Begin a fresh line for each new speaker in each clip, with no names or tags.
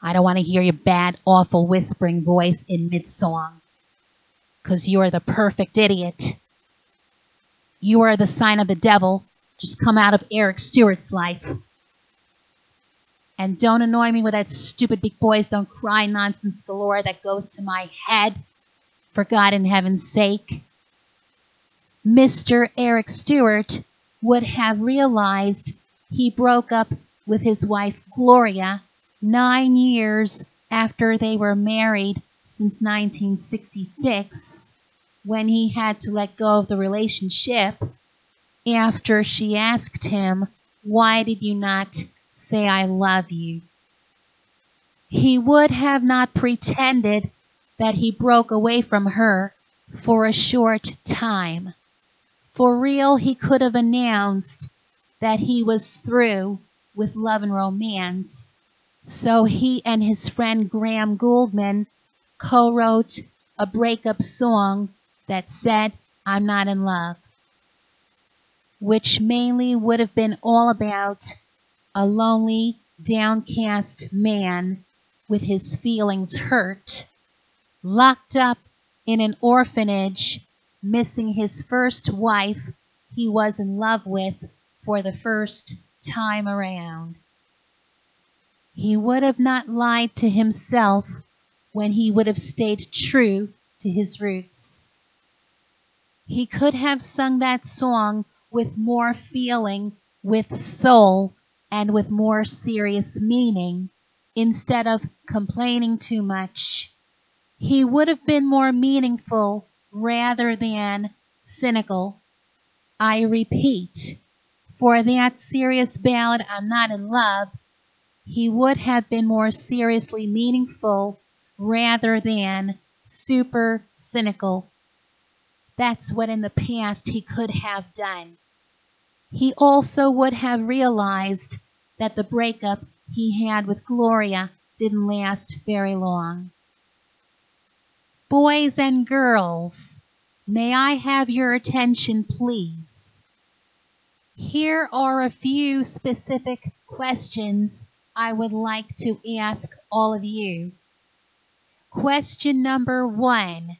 I don't want to hear your bad, awful whispering voice in mid-song, 'cause you are the perfect idiot. You are the sign of the devil just come out of Eric Stewart's life. And don't annoy me with that stupid big boys don't cry nonsense galore that goes to my head, for God in heaven's sake. Mr. Eric Stewart would have realized he broke up with his wife Gloria 9 years after they were married since 1966, when he had to let go of the relationship after she asked him, "Why did you not say I love you?" He would have not pretended that he broke away from her for a short time. For real, he could have announced that he was through with love and romance. So he and his friend Graham Gouldman co-wrote a breakup song that said, "I'm not in love," which mainly would have been all about a lonely, downcast man with his feelings hurt, locked up in an orphanage, missing his first wife he was in love with for the first time around. He would have not lied to himself when he would have stayed true to his roots. He could have sung that song with more feeling, with soul, and with more serious meaning, instead of complaining too much. He would have been more meaningful rather than cynical. I repeat, for that serious ballad, "I'm Not in Love," he would have been more seriously meaningful rather than super cynical. That's what in the past he could have done. He also would have realized that the breakup he had with Gloria didn't last very long. Boys and girls, may I have your attention, please? Here are a few specific questions I would like to ask all of you. Question number 1.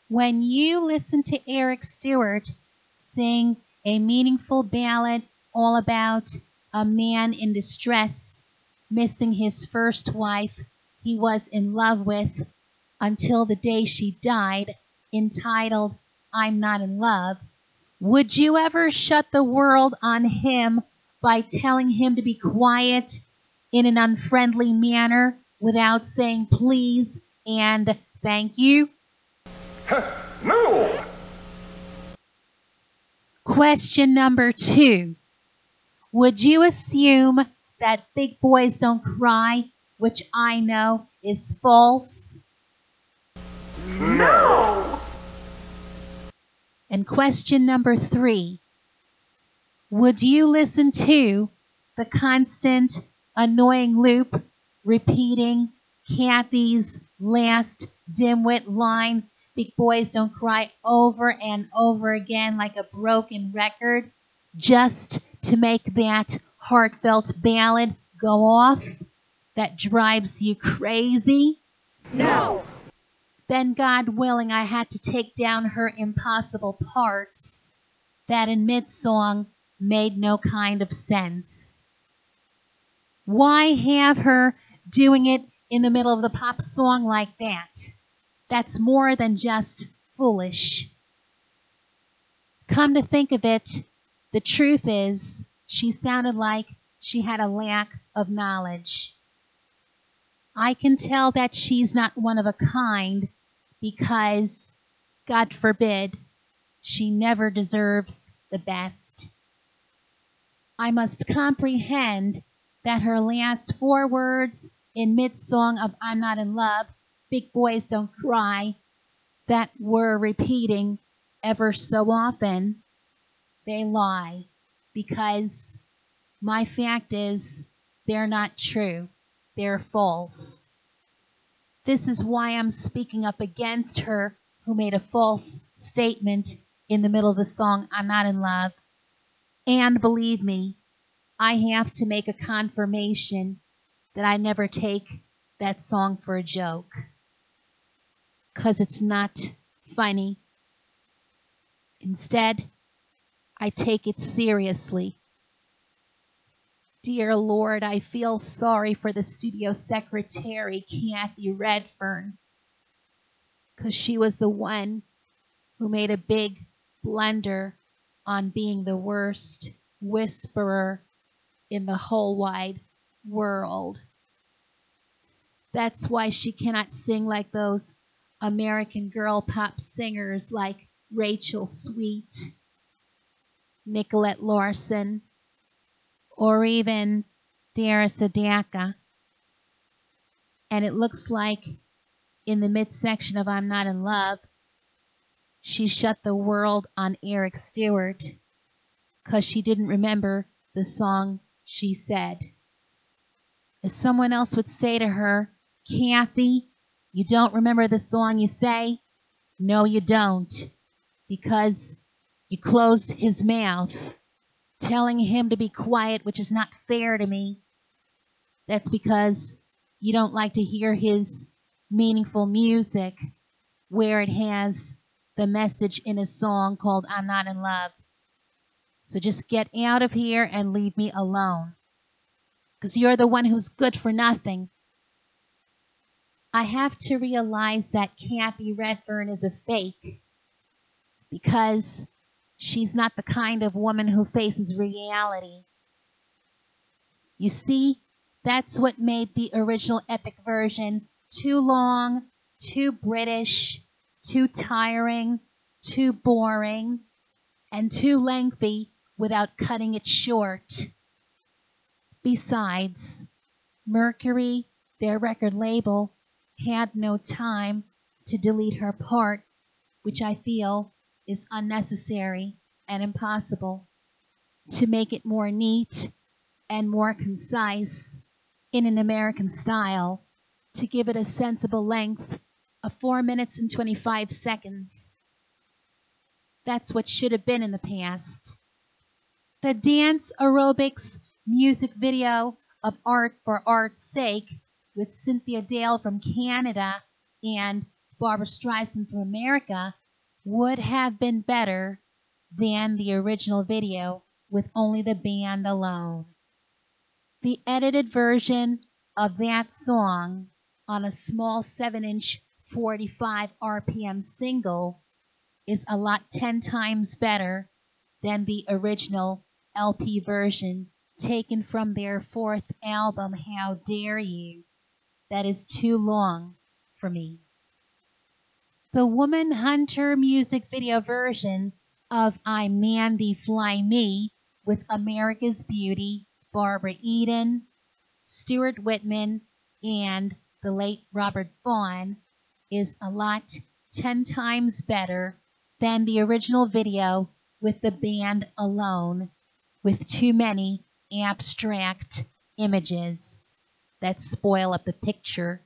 When you listen to Eric Stewart sing a meaningful ballad all about a man in distress, missing his first wife he was in love with until the day she died, entitled "I'm Not in Love," would you ever shut the world on him by telling him to be quiet in an unfriendly manner without saying please and thank you?
No!
Question number 2. Would you assume that big boys don't cry, which I know is false?
No!
And question number 3. Would you listen to the constant annoying loop repeating Kathy's last dimwit line, "Big boys don't cry," over and over again like a broken record, just to make that heartfelt ballad go off that drives you crazy?
No!
Then, God willing, I had to take down her impossible parts that in mid-song made no kind of sense. Why have her doing it in the middle of the pop song like that? That's more than just foolish. Come to think of it, the truth is she sounded like she had a lack of knowledge. I can tell that she's not one of a kind because, God forbid, she never deserves the best. I must comprehend that her last 4 words in mid-song of "I'm Not in Love," "Big boys don't cry," that we're repeating ever so often, they lie, because my fact is they're not true. They're false. This is why I'm speaking up against her who made a false statement in the middle of the song "I'm Not in Love." And believe me, I have to make a confirmation that I never take that song for a joke, 'cause it's not funny. Instead, I take it seriously. Dear Lord, I feel sorry for the studio secretary, Kathy Redfern, 'cause she was the one who made a big blunder on being the worst whisperer in the whole wide world. That's why she cannot sing like those American girl pop singers like Rachel Sweet, Nicolette Larson, or even Dara Sadaka. And it looks like in the midsection of I'm Not in Love, she shut the world on Eric Stewart because she didn't remember the song she said. If someone else would say to her, Kathy, you don't remember the song you say? No, you don't, because you closed his mouth, telling him to be quiet, which is not fair to me. That's because you don't like to hear his meaningful music where it has the message in a song called I'm Not in Love. So just get out of here and leave me alone, because you're the one who's good for nothing. I have to realize that Kathy Redfern is a fake, because she's not the kind of woman who faces reality. You see, that's what made the original epic version too long, too British, too tiring, too boring, and too lengthy without cutting it short. Besides, Mercury, their record label, had no time to delete her part, which I feel is unnecessary and impossible, to make it more neat and more concise in an American style, to give it a sensible length of 4 minutes and 25 seconds. That's what should have been in the past. The dance aerobics music video of Art for Art's Sake with Cynthia Dale from Canada and Barbra Streisand from America would have been better than the original video with only the band alone. The edited version of that song on a small 7-inch 45 RPM single is a lot 10 times better than the original LP version taken from their 4th album, How Dare You. That is too long for me. The Woman Hunter music video version of I'm Mandy Fly Me with America's Beauty, Barbara Eden, Stuart Whitman, and the late Robert Vaughn is a lot 10 times better than the original video with the band alone, with too many abstract images that spoil up the picture.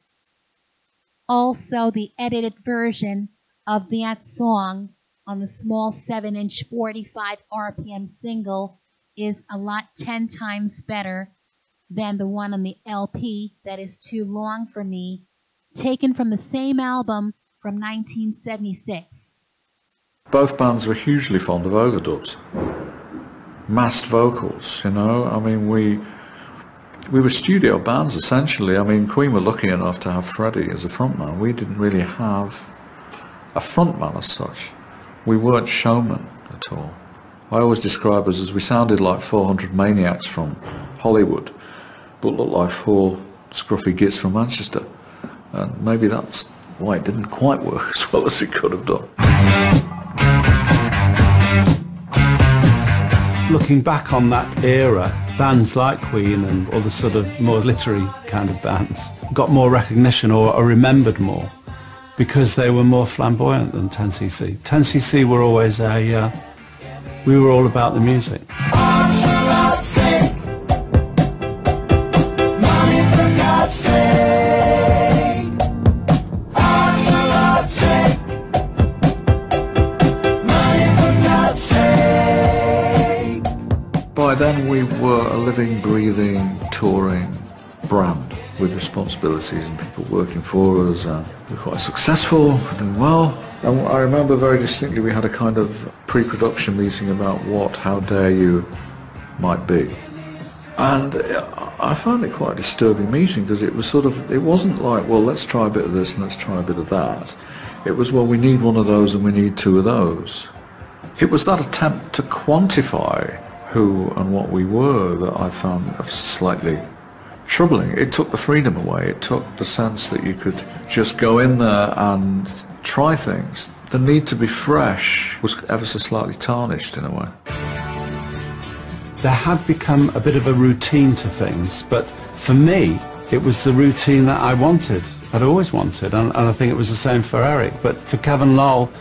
Also, the edited version of that song on the small 7-inch 45 RPM single is a lot 10 times better than the one on the LP that is too long for me, taken from the same album from 1976.
Both bands were hugely fond of overdubs. Massed vocals, you know. I mean, we were studio bands, essentially. I mean, Queen were lucky enough to have Freddie as a frontman. We didn't really have a frontman as such. We weren't showmen at all. I always describe us as we sounded like 400 maniacs from Hollywood, but looked like 4 scruffy gits from Manchester. And maybe that's why it didn't quite work as well as it could have done.
Looking back on that era, bands like Queen and other sort of more literary kind of bands got more recognition or are remembered more because they were more flamboyant than 10cc. 10cc were always we were all about the music.
By then we were a living, breathing, touring brand. with responsibilities and people working for us, and we're quite successful, doing well. And I remember very distinctly we had a kind of pre-production meeting about what How Dare You might be. And I found it quite a disturbing meeting, because it was sort of, it wasn't like, well, let's try a bit of this and let's try a bit of that. It was, well, we need one of those and we need two of those. It was that attempt to quantify who and what we were that I found slightly troubling. It took the freedom away. It took the sense that you could just go in there and try things. The need to be fresh was ever so slightly tarnished in a way.
There had become a bit of a routine to things, but for me, it was the routine that I wanted. I'd always wanted, and I think it was the same for Eric. But for Kevin Lowell,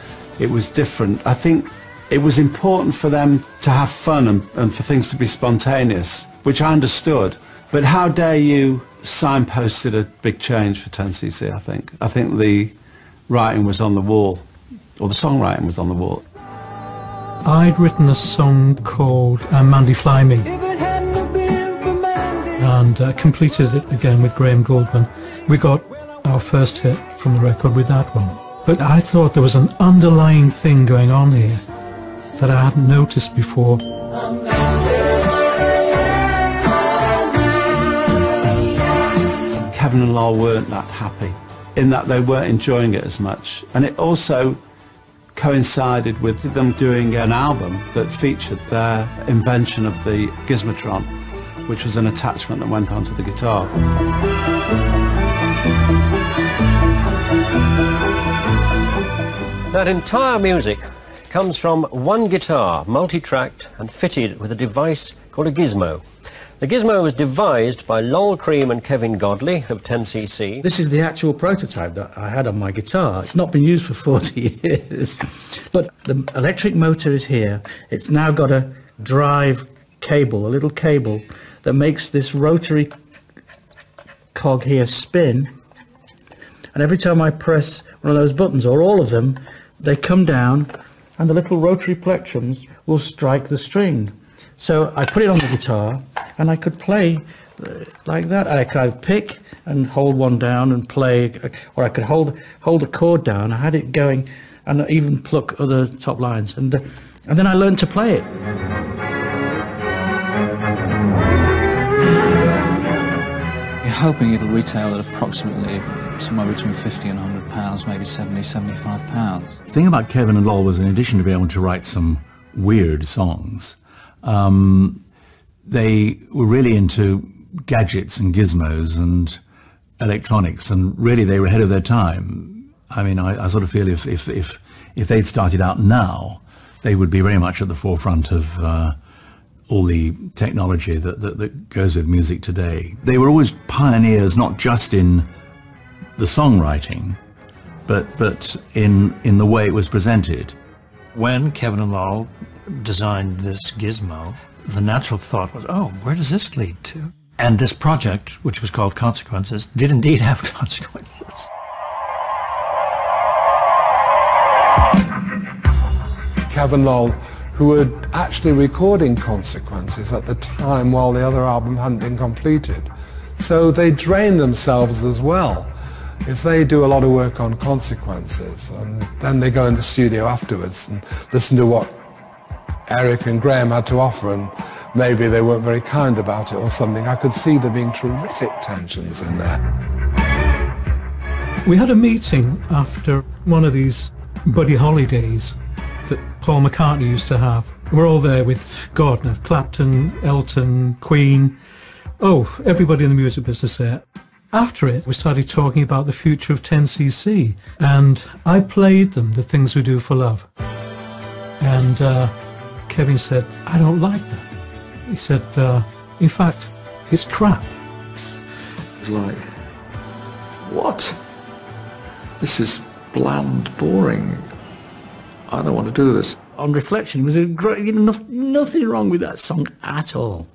it was different. I think it was important for them to have fun and for things to be spontaneous, which I understood. But How Dare You signposted a big change for 10cc, I think. I think the writing was on the wall, or the songwriting was on the wall.
I'd written a song called Mandy Fly Me, and completed it again with Graham Gouldman. We got our first hit from the record with that one. But I thought there was an underlying thing going on here that I hadn't noticed before.
Kevin and Lowell weren't that happy, in that they weren't enjoying it as much. And it also coincided with them doing an album that featured their invention of the Gizmotron, which was an attachment that went onto the guitar.
That entire music comes from one guitar, multi-tracked and fitted with a device called a gizmo. The gizmo was devised by Lowell Cream and Kevin Godley of 10cc.
This is the actual prototype that I had on my guitar. It's not been used for 40 years. But the electric motor is here. It's now got a drive cable, a little cable, that makes this rotary cog here spin. And every time I press one of those buttons, or all of them, they come down and the little rotary plectrums will strike the string. So I put it on the guitar and I could play like that. I could either pick and hold one down and play, or I could hold a chord down. I had it going, and even pluck other top lines. And then I learned to play it.
You're hoping it'll retail at approximately somewhere between £50 and £100, maybe £70, £75.
The thing about Kevin and Lowell was, in addition to being able to write some weird songs, they were really into gadgets and gizmos and electronics, and really they were ahead of their time. I mean, I sort of feel if they'd started out now, they would be very much at the forefront of all the technology that goes with music today. They were always pioneers, not just in the songwriting, but in the way it was presented.
When Kevin and Lowell designed this gizmo, the natural thought was, oh, where does this lead to? And this project, which was called Consequences, did indeed have consequences.
Kevin Lowell, who were actually recording Consequences at the time while the other album hadn't been completed. So they drained themselves as well. If they do a lot of work on Consequences, and then they go in the studio afterwards and listen to what Eric and Graham had to offer, and maybe they weren't very kind about it or something, I could see there being terrific tensions in there.
We had a meeting after one of these buddy holidays that Paul McCartney used to have. We're all there with Gardner, Clapton, Elton, Queen, everybody in the music business there. After it, we started talking about the future of 10cc, and I played them The Things We Do for Love. And Kevin said, I don't like that. He said, in fact, it's crap.
It was like, what? This is bland, boring. I don't want to do this.
On reflection, it was nothing wrong with that song at all.